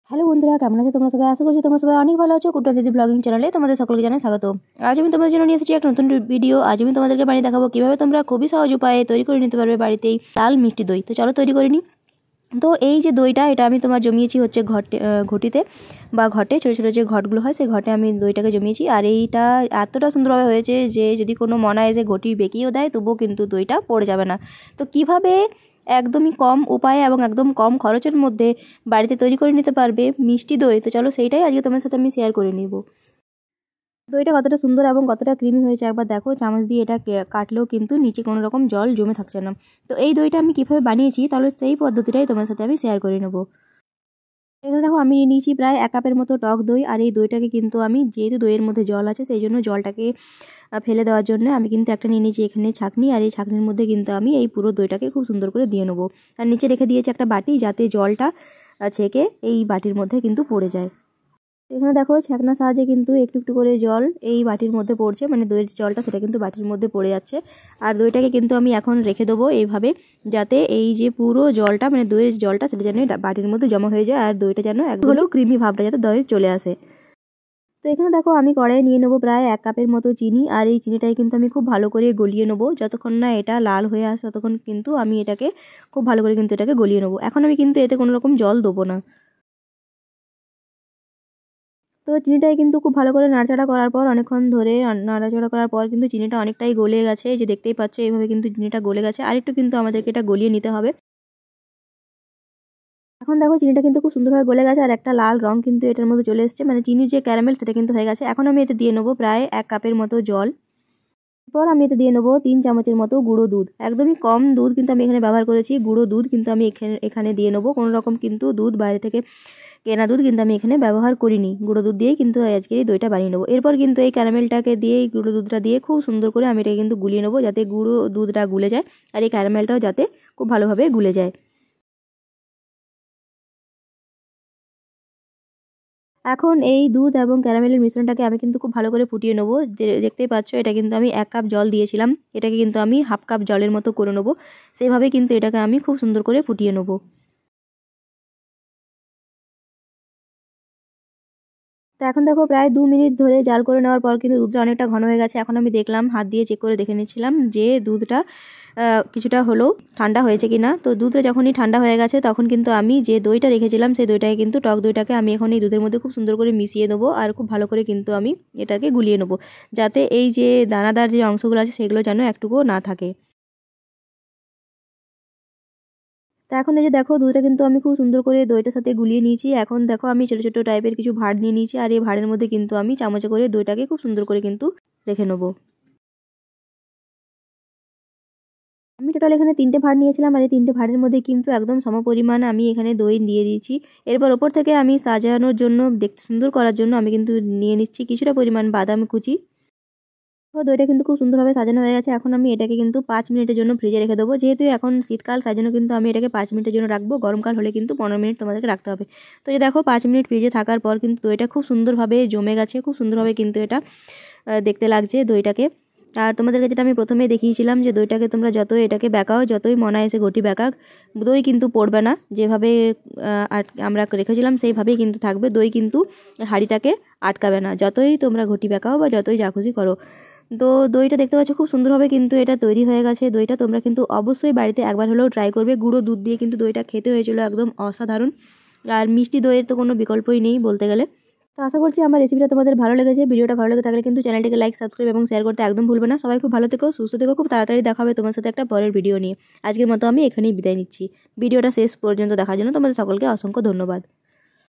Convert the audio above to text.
Hello বন্ধুরা, কেমন আছো তোমরা সবাই? আশা করছি তোমরা সবাই অনেক ভালো আছো। কুট্টা দিদি ব্লগিং চ্যানেলে তোমাদের সকলকে জানাই স্বাগত। আজ আমি তোমাদের জন্য নিয়ে এসেছি একটা নতুন ভিডিও। আজ আমি তোমাদেরকে বানিয়ে দেখাবো কিভাবে তোমরা খুবই সহজ উপায়ে তৈরি করে নিতে পারবে বাড়িতেই লাল মিষ্টি দই। তো চলো তৈরি করে নিই। তো এই যে দইটা, এটা আমি তোমার জমিয়েছি হচ্ছে ঘটিতে বা ঘটে, ছোটো ছোটো যে ঘটগুলো হয় সেই ঘটে আমি দইটাকে জমিয়েছি। আর এইটা এতটা সুন্দরভাবে হয়েছে যে যদি কোনো মনা এসে ঘটি বেঁকিয়েও দেয় তবুও কিন্তু দইটা পড়ে যাবে না। তো কিভাবে একদমই কম উপায়ে এবং একদম কম খরচের মধ্যে বাড়িতে তৈরি করে নিতে পারবে মিষ্টি দই, তো চলো সেইটাই আজকে তোমার সাথে আমি শেয়ার করে নিব। দইটা কতটা সুন্দর এবং কতটা ক্রিমি হয়েছে একবার দেখো। চামচ দিয়ে এটা কাটলেও কিন্তু নিচে কোনো রকম জল জমে থাকছে না। তো এই দইটা আমি কীভাবে বানিয়েছি তাহলে সেই পদ্ধতিটাই তোমার সাথে আমি শেয়ার করে নেব। এখানে দেখো আমি নিয়ে নিয়েছি প্রায় 1 কাপের মতো টক দই। আর এই দইটাকে কিন্তু আমি, যেহেতু দইয়ের মধ্যে জল আছে সেই জন্য জলটাকে ফেলে দেওয়ার জন্য আমি কিন্তু একটা নিয়ে নিয়েছি এখানে ছাঁকনি। আর এই ছাঁকনির মধ্যে কিন্তু আমি এই পুরো দইটাকে খুব সুন্দর করে দিয়ে নেবো। আর নিচে রেখে দিয়েছি একটা বাটি, যাতে জলটা ছেঁকে এই বাটির মধ্যে কিন্তু পড়ে যায়। এখানে দেখো ছাঁকনার সাহায্যে কিন্তু একটু একটু করে জল এই বাটির মধ্যে পড়ছে, মানে দইয়ের জলটা সেটা কিন্তু বাটির মধ্যে পড়ে যাচ্ছে। আর দইটাকে কিন্তু আমি এখন রেখে দেবো এইভাবে, যাতে এই যে পুরো জলটা, মানে দইয়ের জলটা সেটা যেন বাটির মধ্যে জমা হয়ে যায় আর দইটা যেন একটু হলেও ক্রিমি ভাবটা যাতে দইয়ের চলে আসে। তো এখানে দেখো আমি কড়াইয়ে নিয়ে নেবো প্রায় 1 কাপের মতো চিনি। আর এই চিনিটাই কিন্তু আমি খুব ভালো করে গলিয়ে নেবো। যতক্ষণ না এটা লাল হয়ে আসে ততক্ষণ কিন্তু আমি এটাকে খুব ভালো করে কিন্তু এটাকে গলিয়ে নেবো। এখন আমি কিন্তু এতে কোনো রকম জল দেবো না। তো চিনিটাই কিন্তু খুব ভালো করে নাড়াচাড়া করার পর, অনেকক্ষণ ধরে নাড়াচাড়া করার পর কিন্তু চিনিটা অনেকটাই গলে গেছে। এই যে দেখতেই পাচ্ছ এইভাবে কিন্তু চিনিটা গলে গেছে। আরেকটু কিন্তু আমাদেরকে এটা গলিয়ে নিতে হবে। এখন দেখো চিনিটা কিন্তু খুব সুন্দরভাবে গলে গেছে আর একটা লাল রং কিন্তু এটার মধ্যে চলে এসেছে, মানে চিনির যে ক্যারামেল সেটা কিন্তু হয়ে গেছে। এখন আমি এতে দিয়ে নেবো প্রায় 1 কাপের মতো জল। এরপর আমি এতে দিয়ে নেবো 3 চামচের মতো গুঁড়ো দুধ। একদমই কম দুধ কিন্তু আমি এখানে ব্যবহার করেছি। গুঁড়ো দুধ কিন্তু আমি এখানে দিয়ে নেবো। কোনো রকম কিন্তু দুধ বাইরে থেকে কেনা দুধ কিন্তু আমি এখানে ব্যবহার করিনি। গুঁড়ো দুধ দিয়েই কিন্তু আজকে এই দইটা বানিয়ে নেবো। এরপর কিন্তু এই ক্যারামেলটাকে দিয়ে, এই গুঁড়ো দুধটা দিয়ে খুব সুন্দর করে আমি এটাকে কিন্তু গুলিয়ে নেবো, যাতে গুঁড়ো দুধটা গুলে যায় আর এই ক্যারামেলটাও যাতে খুব ভালোভাবে গুলে যায়। এখন এই দুধ এবং ক্যারামেলের মিশ্রণটাকে আমি কিন্তু খুব ভালো করে ফুটিয়ে নেবো। দেখতেই পাচ্ছ এটা কিন্তু আমি 1 কাপ জল দিয়েছিলাম, এটাকে কিন্তু আমি হাফ কাপ জলের মতো করে নেবো। সেইভাবে কিন্তু এটাকে আমি খুব সুন্দর করে ফুটিয়ে নেবো। তো এখন দেখো প্রায় 2 মিনিট ধরে জাল করে নেওয়ার পর কিন্তু দুধটা অনেকটা ঘন হয়ে গেছে। এখন আমি দেখলাম, হাত দিয়ে চেক করে দেখে নিচ্ছিলাম যে দুধটা কিছুটা হলেও ঠান্ডা হয়েছে কিনা। তো দুধটা যখনই ঠান্ডা হয়ে গেছে তখন কিন্তু আমি যে দইটা রেখেছিলাম সেই দইটাকে কিন্তু, টক দইটাকে আমি এখন এই দুধের মধ্যে খুব সুন্দর করে মিশিয়ে দেবো। আর খুব ভালো করে কিন্তু আমি এটাকে গুলিয়ে নেবো, যাতে এই যে দানাদার যে অংশগুলো আছে সেগুলো যেন একটুকুও না থাকে। তো এখন এই যে দেখো দুধটা কিন্তু আমি খুব সুন্দর করে দইটার সাথে গুলিয়ে নিয়েছি। এখন দেখো আমি ছোটো ছোটো টাইপের কিছু ভাঁড় নিয়ে নিয়েছি। আর এই ভাঁড়ের মধ্যে কিন্তু আমি চামচে করে দইটাকে খুব সুন্দর করে কিন্তু রেখে নেবো। আমি টোটাল এখানে 3টে ভাঁড় নিয়েছিলাম। আর এই 3টে ভাঁড়ের মধ্যে কিন্তু একদম সমপরিমাণ আমি এখানে দই দিয়ে দিয়েছি। এরপর ওপর থেকে আমি সাজানোর জন্য, দেখতে সুন্দর করার জন্য আমি কিন্তু নিয়ে নিচ্ছি কিছুটা পরিমাণ বাদাম কুচি। তো দইটা কিন্তু খুব সুন্দরভাবে সাজানো হয়ে গেছে। এখন আমি এটাকে কিন্তু 5 মিনিটের জন্য ফ্রিজে রেখে দেবো। যেহেতু এখন শীতকাল তাই জন্য কিন্তু আমি এটাকে 5 মিনিটের জন্য রাখবো। গরমকাল হলে কিন্তু 15 মিনিট তোমাদেরকে রাখতে হবে। তো এই দেখো 5 মিনিট ফ্রিজে থাকার পর কিন্তু দইটা খুব সুন্দরভাবে জমে গেছে। খুব সুন্দরভাবে কিন্তু এটা দেখতে লাগছে দইটাকে। আর তোমাদেরকে যেটা আমি প্রথমেই দেখিয়েছিলাম যে দইটাকে তোমরা যতই এটাকে বেঁকাও, যতই মনা এসে ঘটি বেঁকাক, দই কিন্তু পড়বে না। যেভাবে আমরা রেখেছিলাম সেইভাবেই কিন্তু থাকবে। দই কিন্তু হাঁড়িটাকে আটকাবে না, যতই তোমরা ঘটি বেঁকাও বা যতই যা খুশি করো। তো দইটা দেখতে পাচ্ছ খুব সুন্দরভাবে কিন্তু এটা তৈরি হয়ে গেছে। দইটা তোমরা কিন্তু অবশ্যই বাড়িতে একবার হলেও ট্রাই করবে। গুঁড়ো দুধ দিয়ে কিন্তু দইটা খেতে হয়েছিল একদম অসাধারণ। আর মিষ্টি দইয়ের তো কোনো বিকল্পই নেই বলতে গেলে। তো আশা করছি আমার রেসিপিটা তোমাদের ভালো লেগেছে। ভিডিওটা ভালো লেগে থাকলে কিন্তু চ্যানেলটিকে লাইক, সাবস্ক্রাইব এবং শেয়ার করতে একদম ভুলবে না। সবাই খুব ভালো থেকো, সুস্থ থেকো। খুব তাড়াতাড়ি দেখা হবে তোমার সাথে একটা পরের ভিডিও নিয়ে। আজকের মতো আমি এখানেই বিদায় নিচ্ছি। ভিডিওটা শেষ পর্যন্ত দেখার জন্য তোমাদের সকলকে অসংখ্য ধন্যবাদ।